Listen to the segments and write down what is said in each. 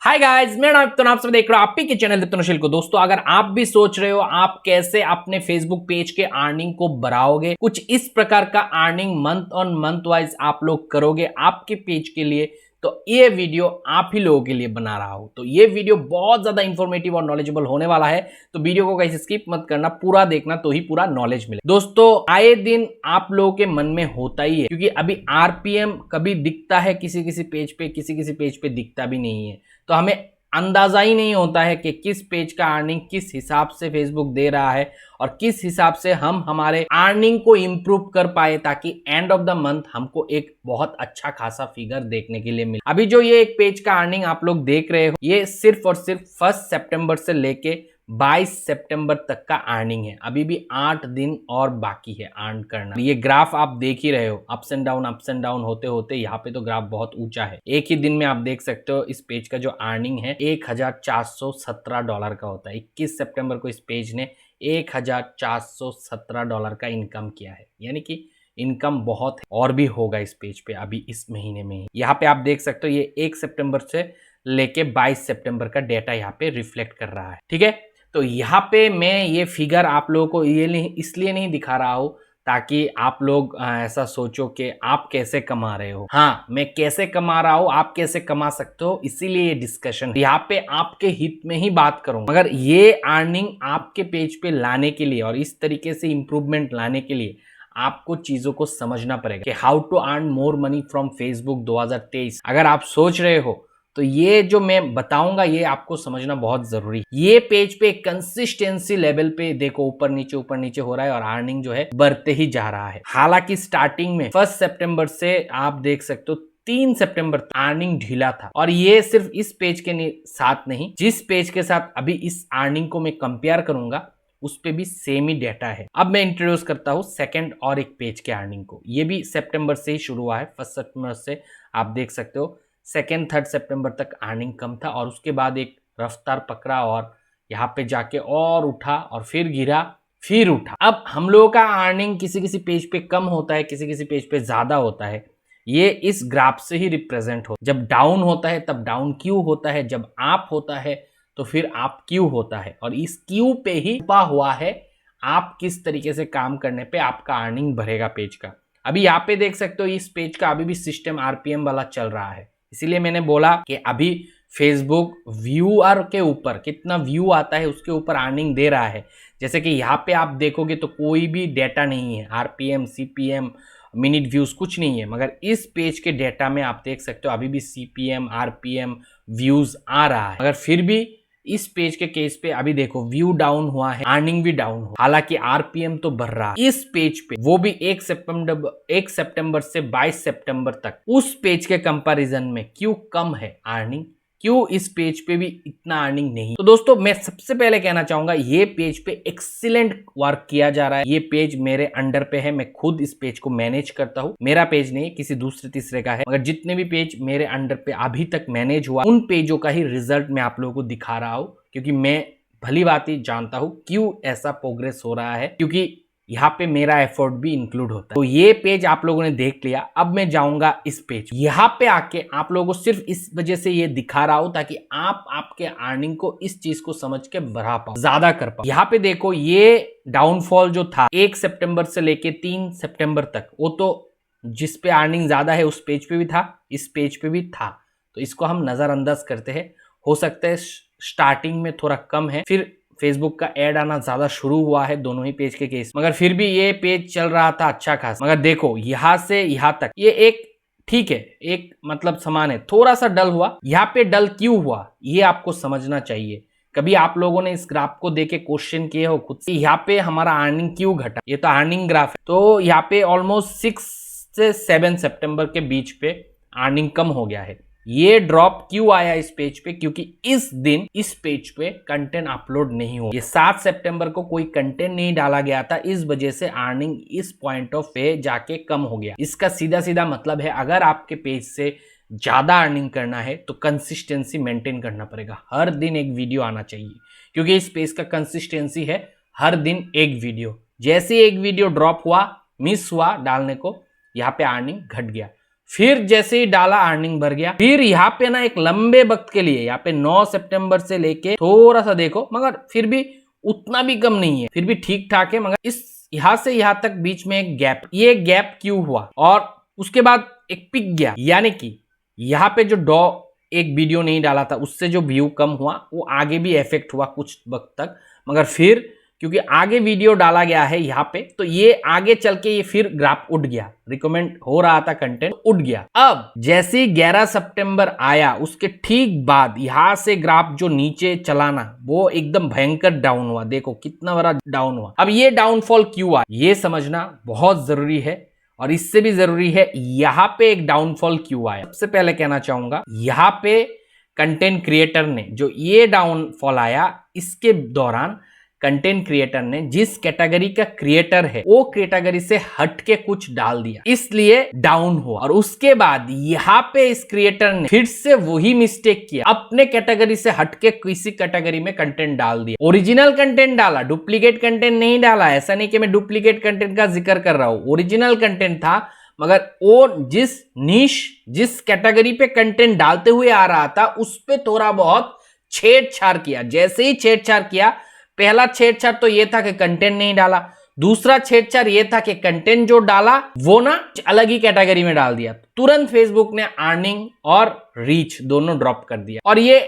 Hi guys, मेरा नाम तो आप सब देख रहे हो आप ही के चैनल लिप्तनशील को। दोस्तों, अगर आप भी सोच रहे हो आप कैसे अपने फेसबुक पेज के अर्निंग को बढ़ाओगे, कुछ इस प्रकार का earning month on month wise आप लोग करोगे आपके पेज के लिए, तो ये वीडियो आप ही लोगों के लिए बना रहा हूं। तो ये वीडियो बहुत ज्यादा इंफॉर्मेटिव और नॉलेजेबल होने वाला है, तो वीडियो को कहीं स्किप मत करना, पूरा देखना तो ही पूरा नॉलेज मिले। दोस्तों, आए दिन आप लोगों के मन में होता ही है, क्योंकि अभी आरपीएम कभी दिखता है किसी किसी पेज पे, किसी किसी पेज पे दिखता भी नहीं है, तो हमें अंदाजा ही नहीं होता है कि किस पेज का अर्निंग किस हिसाब से फेसबुक दे रहा है और किस हिसाब से हम हमारे अर्निंग को इंप्रूव कर पाए, ताकि एंड ऑफ द मंथ हमको एक बहुत अच्छा खासा फिगर देखने के लिए मिले। अभी जो ये एक पेज का अर्निंग आप लोग देख रहे हो, ये सिर्फ और सिर्फ 1 सितंबर से लेके 22 सितंबर तक का अर्निंग है। अभी भी 8 दिन और बाकी है अर्न करना। ये ग्राफ आप देख ही रहे हो, अप्स एंड डाउन होते होते यहाँ पे तो ग्राफ बहुत ऊंचा है। एक ही दिन में आप देख सकते हो इस पेज का जो अर्निंग है $1417 का होता है। 21 सितंबर को इस पेज ने $1417 का इनकम किया है, यानी कि इनकम बहुत है और भी होगा इस पेज पे अभी इस महीने में ही। यहाँ पे आप देख सकते हो ये 1 सितंबर से लेके 22 सितंबर का डेटा यहाँ पे रिफ्लेक्ट कर रहा है। ठीक है, तो यहाँ पे मैं ये फिगर आप लोगों को ये इसलिए नहीं दिखा रहा हूँ ताकि आप लोग ऐसा सोचो कि आप कैसे कमा रहे हो। हाँ, मैं कैसे कमा रहा हूँ, आप कैसे कमा सकते हो, इसीलिए ये डिस्कशन यहाँ पे आपके हित में ही बात करूंगा। मगर ये अर्निंग आपके पेज पे लाने के लिए और इस तरीके से इंप्रूवमेंट लाने के लिए आपको चीजों को समझना पड़ेगा कि how to earn more money from Facebook 2023। अगर आप सोच रहे हो तो ये जो मैं बताऊंगा ये आपको समझना बहुत जरूरी है। ये पेज पे कंसिस्टेंसी लेवल पे देखो ऊपर नीचे हो रहा है और अर्निंग जो है बढ़ते ही जा रहा है। हालांकि स्टार्टिंग में 1 सितंबर से आप देख सकते हो 3 सितंबर अर्निंग ढीला था, और ये सिर्फ इस पेज के साथ नहीं, जिस पेज के साथ अभी इस अर्निंग को मैं कंपेयर करूंगा उस पे भी सेम ही डेटा है। अब मैं इंट्रोड्यूस करता हूं सेकंड और एक पेज के अर्निंग को। ये भी सितंबर से ही शुरू हुआ है। 1 सितंबर से आप देख सकते हो 2-3 सितंबर तक अर्निंग कम था और उसके बाद एक रफ्तार पकड़ा और यहाँ पे जाके और उठा और फिर गिरा फिर उठा। अब हम लोगों का अर्निंग किसी किसी पेज पे कम होता है, किसी किसी पेज पे ज्यादा होता है। ये इस ग्राफ से ही रिप्रेजेंट हो। जब डाउन होता है तब डाउन क्यू होता है, जब आप होता है तो फिर आप क्यू होता है, और इस क्यू पे ही छुपा हुआ है आप किस तरीके से काम करने पे आपका अर्निंग बढ़ेगा पेज का। अभी यहाँ पे देख सकते हो इस पेज का अभी भी सिस्टम आरपीएम वाला चल रहा है, इसीलिए मैंने बोला कि अभी फेसबुक व्यूअर के ऊपर कितना व्यू आता है उसके ऊपर अर्निंग दे रहा है। जैसे कि यहाँ पे आप देखोगे तो कोई भी डेटा नहीं है, आरपीएम, सीपीएम, मिनट व्यूज कुछ नहीं है, मगर इस पेज के डेटा में आप देख सकते हो अभी भी सीपीएम, आरपीएम, व्यूज आ रहा है। मगर फिर भी इस पेज के केस पे अभी देखो व्यू डाउन हुआ है, अर्निंग भी डाउन हुआ, हालांकि आरपीएम तो बढ़ रहा है। इस पेज पे वो भी 1 सितंबर से 22 सितंबर तक उस पेज के कंपैरिजन में क्यों कम है अर्निंग, क्यों इस पेज पे भी इतना अर्निंग नहीं। तो दोस्तों, मैं सबसे पहले कहना चाहूंगा ये पेज पे एक्सीलेंट वर्क किया जा रहा है। ये पेज मेरे अंडर पे है, मैं खुद इस पेज को मैनेज करता हूँ। मेरा पेज नहीं, किसी दूसरे तीसरे का है, मगर जितने भी पेज मेरे अंडर पे अभी तक मैनेज हुआ उन पेजों का ही रिजल्ट मैं आप लोगों को दिखा रहा हूँ, क्योंकि मैं भली बात ही जानता हूँ क्यों ऐसा प्रोग्रेस हो रहा है, क्योंकि यहाँ पे मेरा एफर्ट भी इंक्लूड होता है। तो ये पेज आप लोगों ने देख लिया, अब मैं जाऊंगा इस पेज। यहाँ पे आके आप लोगों को सिर्फ इस वजह से ये दिखा रहा हूं ताकि आप आपके अर्निंग को इस चीज को समझ के बढ़ा पाओ, ज्यादा कर पाओ। यहाँ पे देखो ये डाउनफॉल जो था 1 सितंबर से लेके 3 सितंबर तक, वो तो जिस पे अर्निंग ज्यादा है उस पेज पे भी था, इस पेज पे भी था, तो इसको हम नजरअंदाज करते हैं। हो सकता है स्टार्टिंग में थोड़ा कम है, फिर फेसबुक का ऐड आना ज्यादा शुरू हुआ है दोनों ही पेज के केस, मगर फिर भी ये पेज चल रहा था अच्छा खासा। मगर देखो यहां से यहां तक ये एक ठीक है, एक मतलब समान है, थोड़ा सा डल हुआ। यहाँ पे डल क्यों हुआ ये आपको समझना चाहिए। कभी आप लोगों ने इस ग्राफ को देके क्वेश्चन किए हो खुद से, यहाँ पे हमारा अर्निंग क्यों घटा। ये तो अर्निंग ग्राफ है, तो यहाँ पे ऑलमोस्ट 6 से 7 सितंबर के बीच पे अर्निंग कम हो गया है। ये ड्रॉप क्यों आया इस पेज पे, क्योंकि इस दिन इस पेज पे कंटेंट अपलोड नहीं हुआ। ये 7 सितंबर को कोई कंटेंट नहीं डाला गया था, इस वजह से अर्निंग इस पॉइंट ऑफ पे जाके कम हो गया। इसका सीधा सीधा मतलब है अगर आपके पेज से ज्यादा अर्निंग करना है तो कंसिस्टेंसी मेंटेन करना पड़ेगा। हर दिन एक वीडियो आना चाहिए, क्योंकि इस पेज का कंसिस्टेंसी है हर दिन एक वीडियो। जैसे एक वीडियो ड्रॉप हुआ, मिस हुआ डालने को, यहाँ पे अर्निंग घट गया। फिर जैसे ही डाला अर्निंग भर गया। फिर यहाँ पे ना एक लंबे वक्त के लिए, यहाँ पे 9 सितंबर से लेके थोड़ा सा देखो, मगर फिर भी उतना भी कम नहीं है, फिर भी ठीक ठाक है। मगर इस यहाँ से यहाँ तक बीच में एक गैप, ये गैप क्यों हुआ और उसके बाद एक पिक गया, यानी कि यहाँ पे जो एक वीडियो नहीं डाला था उससे जो व्यू कम हुआ वो आगे भी इफेक्ट हुआ कुछ वक्त तक। मगर फिर क्योंकि आगे वीडियो डाला गया है यहाँ पे, तो ये आगे चल के ये फिर ग्राफ उठ गया, रिकमेंड हो रहा था कंटेंट, उठ गया। अब जैसे 11 सितंबर आया उसके ठीक बाद यहाँ से ग्राफ जो नीचे चलाना वो एकदम भयंकर डाउन हुआ। देखो कितना बड़ा डाउन हुआ। अब ये डाउनफॉल क्यों आया ये समझना बहुत जरूरी है, और इससे भी जरूरी है यहाँ पे एक डाउनफॉल क्यों आया। सबसे पहले कहना चाहूंगा, यहाँ पे कंटेंट क्रिएटर ने जो ये डाउनफॉल आया, इसके दौरान कंटेंट क्रिएटर ने जिस कैटेगरी का क्रिएटर है वो कैटेगरी से हट के कुछ डाल दिया, इसलिए डाउन हुआ। और उसके बाद यहाँ पे इस क्रिएटर ने फिर से वही मिस्टेक किया, अपने कैटेगरी से हट के किसी कैटेगरी में कंटेंट डाल दिया। ओरिजिनल कंटेंट डाला, डुप्लीकेट कंटेंट नहीं डाला। ऐसा नहीं कि मैं डुप्लीकेट कंटेंट का जिक्र कर रहा हूं, ओरिजिनल कंटेंट था, मगर वो जिस कैटेगरी पे कंटेंट डालते हुए आ रहा था उस पे थोड़ा बहुत छेड़छाड़ किया। जैसे ही छेड़छाड़ किया, पहला छेड़छाड़ तो ये था कि कंटेंट नहीं डाला, दूसरा छेड़छाड़ ये था कि कंटेंट जो डाला वो ना अलग ही कैटेगरी में डाल दिया। तुरंत फेसबुक ने अर्निंग और रीच दोनों ड्रॉप कर दिया। और ये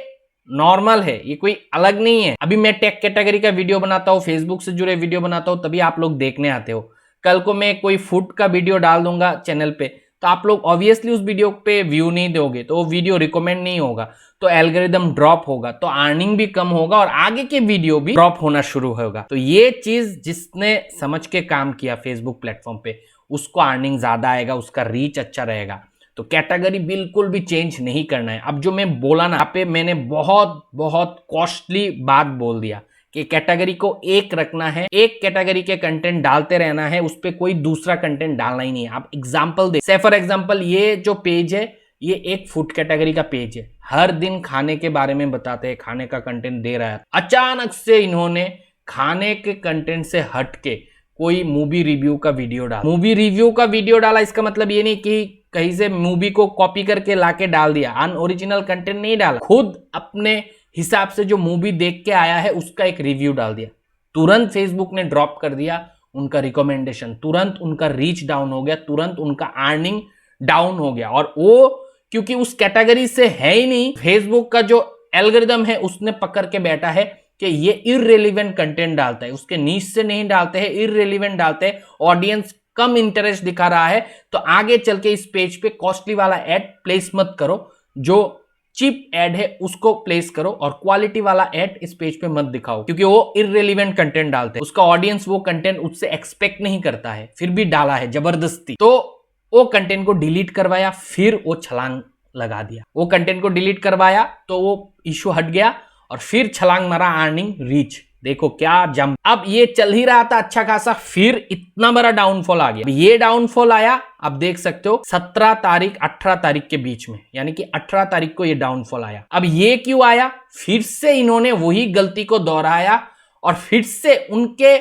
नॉर्मल है, ये कोई अलग नहीं है। अभी मैं टेक कैटेगरी का वीडियो बनाता हूँ, फेसबुक से जुड़े वीडियो बनाता हूँ, तभी आप लोग देखने आते हो। कल को मैं कोई फूड का वीडियो डाल दूंगा चैनल पे, तो आप लोग ऑब्वियसली उस वीडियो पे व्यू नहीं दोगे, तो वो वीडियो रिकमेंड नहीं होगा, तो एल्गोरिदम ड्रॉप होगा, तो अर्निंग भी कम होगा और आगे के वीडियो भी ड्रॉप होना शुरू होगा। तो ये चीज जिसने समझ के काम किया फेसबुक प्लेटफॉर्म पे, उसको अर्निंग ज्यादा आएगा, उसका रीच अच्छा रहेगा। तो कैटेगरी बिल्कुल भी चेंज नहीं करना है। अब जो मैं बोला ना, यहाँ पे मैंने बहुत बहुत कॉस्टली बात बोल दिया कि कैटेगरी को एक रखना है, एक कैटेगरी के कंटेंट डालते रहना है, उस पर कोई दूसरा कंटेंट डालना ही नहीं है। आप एग्जाम्पल दे, से फॉर एग्जाम्पल ये जो पेज है ये एक फूड कैटेगरी का पेज है, हर दिन खाने के बारे में बताते हैं, खाने का कंटेंट दे रहा है। अचानक से इन्होंने खाने के कंटेंट से हट के कोई मूवी रिव्यू का वीडियो डाला। मूवी रिव्यू का वीडियो डाला, इसका मतलब ये नहीं कि कहीं से मूवी को कॉपी करके लाके डाल दिया, अनओरिजिनल कंटेंट नहीं डाला, खुद अपने हिसाब से जो मूवी देख के आया है उसका एक रिव्यू डाल दिया। तुरंत फेसबुक ने ड्रॉप कर दिया उनका रिकमेंडेशन, तुरंत उनका रीच डाउन हो गया, तुरंत उनका अर्निंग डाउन हो गया। और वो क्योंकि उस कैटेगरी से है ही नहीं, फेसबुक का जो एल्गोरिदम है उसने पकड़ के बैठा है कि ये इररिलेवेंट कंटेंट डालता है, उसके नीच से नहीं डालते हैं, इररिलेवेंट डालते हैं, ऑडियंस कम इंटरेस्ट दिखा रहा है, तो आगे चल के इस पेज पे कॉस्टली वाला एड प्लेस मत करो, जो चीप एड है उसको प्लेस करो, और क्वालिटी वाला एड इस पेज पे मत दिखाओ, क्योंकि वो इररिलेवेंट कंटेंट डालते हैं, उसका ऑडियंस वो कंटेंट उससे एक्सपेक्ट नहीं करता है, फिर भी डाला है जबरदस्ती। तो वो कंटेंट को डिलीट करवाया, फिर वो छलांग लगा दिया। वो कंटेंट को डिलीट करवाया तो वो इशू हट गया, और फिर छलांग मारा अर्निंग रीच। देखो क्या जंप। अब ये चल ही रहा था अच्छा खासा, फिर इतना बड़ा डाउनफॉल आ गया। ये डाउनफॉल आया, अब देख सकते हो 17 तारीख 18 तारीख के बीच में, यानी कि 18 तारीख को ये डाउनफॉल आया। अब ये क्यों आया? फिर से इन्होंने वही गलती को दोहराया और फिर से उनके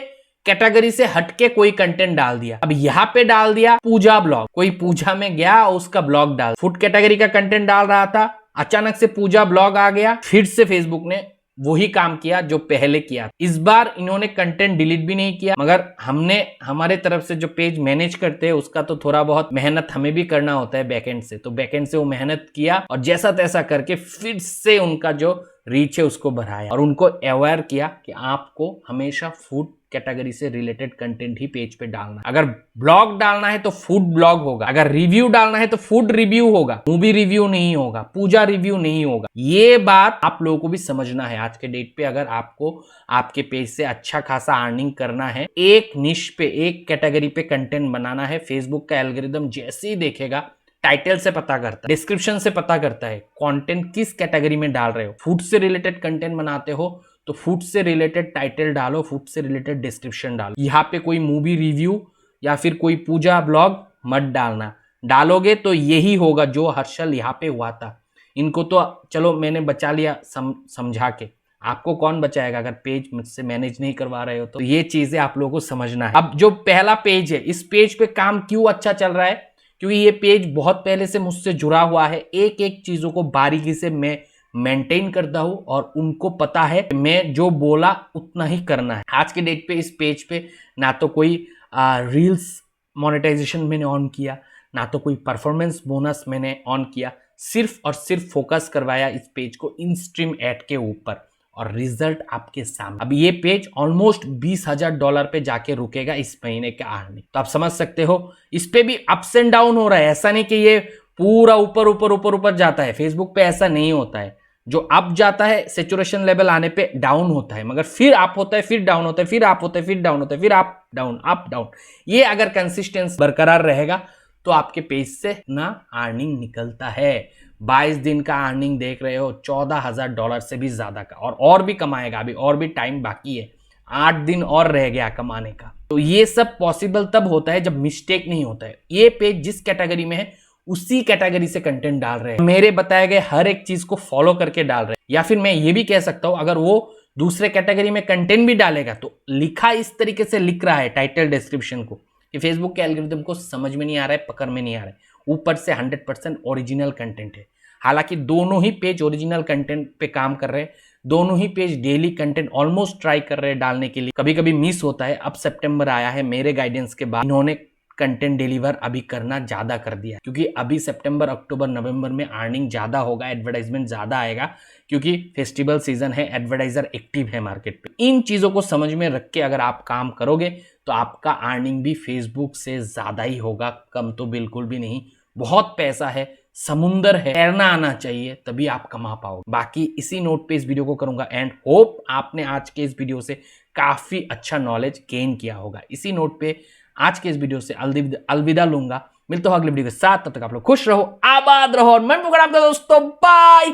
कैटेगरी से हटके कोई कंटेंट डाल दिया। अब यहाँ पे डाल दिया पूजा ब्लॉग, कोई पूजा में गया उसका ब्लॉग डाल, फूड कैटेगरी का कंटेंट डाल रहा था, अचानक से पूजा ब्लॉग आ गया। फिर से फेसबुक ने वही काम किया जो पहले किया। इस बार इन्होंने कंटेंट डिलीट भी नहीं किया, मगर हमने हमारे तरफ से जो पेज मैनेज करते हैं उसका तो थोड़ा बहुत मेहनत हमें भी करना होता है बैकएंड से, तो बैकएंड से वो मेहनत किया और जैसा तैसा करके फिर से उनका जो रीच है उसको बढ़ाया और उनको अवेयर किया कि आपको हमेशा फूड कैटेगरी से रिलेटेड कंटेंट ही पेज पे डालना। अगर ब्लॉग डालना है तो फूड ब्लॉग होगा, अगर रिव्यू डालना है तो फूड रिव्यू होगा, मूवी रिव्यू नहीं होगा, पूजा रिव्यू नहीं होगा। ये बात आप लोगों को भी समझना है आज के डेट पे। अगर आपको आपके पेज से अच्छा खासा अर्निंग करना है, एक निश पे, एक कैटेगरी पे कंटेंट बनाना है, फेसबुक का एल्गोरिदम जैसे ही देखेगा, टाइटल से पता करता है, डिस्क्रिप्शन से पता करता है कंटेंट किस कैटेगरी में डाल रहे हो। फूड से रिलेटेड कंटेंट बनाते हो तो फूड से रिलेटेड टाइटल डालो, फूड से रिलेटेड डिस्क्रिप्शन डालो। यहाँ पे कोई मूवी रिव्यू या फिर कोई पूजा ब्लॉग मत डालना। डालोगे तो यही होगा जो हर्षल यहाँ पे हुआ था। इनको तो चलो मैंने बचा लिया समझा के, आपको कौन बचाएगा अगर पेज मुझसे मैनेज नहीं करवा रहे हो तो। ये चीजें आप लोगों को समझना है। अब जो पहला पेज है, इस पेज पे काम क्यों अच्छा चल रहा है? क्योंकि ये पेज बहुत पहले से मुझसे जुड़ा हुआ है, एक एक चीजों को बारीकी से मैं मेंटेन करता हूं और उनको पता है मैं जो बोला उतना ही करना है। आज के डेट पे इस पेज पे ना तो कोई रील्स मोनेटाइजेशन मैंने ऑन किया, ना तो कोई परफॉर्मेंस बोनस मैंने ऑन किया, सिर्फ और सिर्फ फोकस करवाया इस पेज को इन स्ट्रीम एड के ऊपर और रिजल्ट आपके सामने। अब ये पेज ऑलमोस्ट $20,000 पे जाके रुकेगा इस महीने का अर्निंग। तो आप समझ सकते हो इस पे भी अप्स एंड डाउन हो रहा है, ऐसा नहीं कि ये पूरा ऊपर ऊपर ऊपर ऊपर जाता है। फेसबुक पे ऐसा नहीं होता है, जो अप जाता है सेचुरेशन लेवल आने पे डाउन होता है, मगर फिर अप होता है, फिर डाउन होता है, फिर अप होता है, फिर डाउन होता है, फिर अप डाउन। ये अगर कंसिस्टेंस बरकरार रहेगा तो आपके पेज से ना अर्निंग निकलता है। 22 दिन का अर्निंग देख रहे हो, $14,000 से भी ज्यादा का, और भी कमाएगा, अभी और भी टाइम बाकी है, 8 दिन और रह गया कमाने का। तो ये सब पॉसिबल तब होता है जब मिस्टेक नहीं होता है। ये पेज जिस कैटेगरी में है उसी कैटेगरी से कंटेंट डाल रहे हैं, मेरे बताए गए हर एक चीज को फॉलो करके डाल रहे हैं। या फिर मैं ये भी कह सकता हूं अगर वो दूसरे कैटेगरी में कंटेंट भी डालेगा तो लिखा इस तरीके से लिख रहा है टाइटल डिस्क्रिप्शन को कि फेसबुक के एल्गोरिथम को समझ में नहीं आ रहा है, पकड़ में नहीं आ रहा है, ऊपर से 100% ओरिजिनल कंटेंट है। हालांकि दोनों ही पेज ओरिजिनल कंटेंट पे काम कर रहे हैं, दोनों ही page daily content almost try कर रहे हैं डालने के लिए। कभी कभी मिस होता है, अब सितंबर आया है, मेरे गाइडेंस के बाद इन्होंने कंटेंट डिलीवर अभी करना ज्यादा कर दिया, क्योंकि अभी सितंबर अक्टूबर नवंबर में अर्निंग ज्यादा होगा, एडवर्टाइजमेंट ज्यादा आएगा, क्योंकि फेस्टिवल सीजन है, एडवर्टाइजर एक्टिव है मार्केट पे। इन चीजों को समझ में रख के अगर आप काम करोगे तो आपका अर्निंग भी फेसबुक से ज्यादा ही होगा, कम तो बिल्कुल भी नहीं। बहुत पैसा है, समुंदर है, तैरना आना चाहिए, तभी आप कमा पाओगे। बाकी इसी नोट पे इस वीडियो को करूंगा एंड होप आपने आज के इस वीडियो से काफी अच्छा नॉलेज गेन किया होगा। इसी नोट पे आज के इस वीडियो से अलविदा लूंगा, मिलता हूं अगले वीडियो के साथ। तब तक आप लोग खुश रहो, आबाद रहो और मन पकड़ आपका दोस्तों, बाय।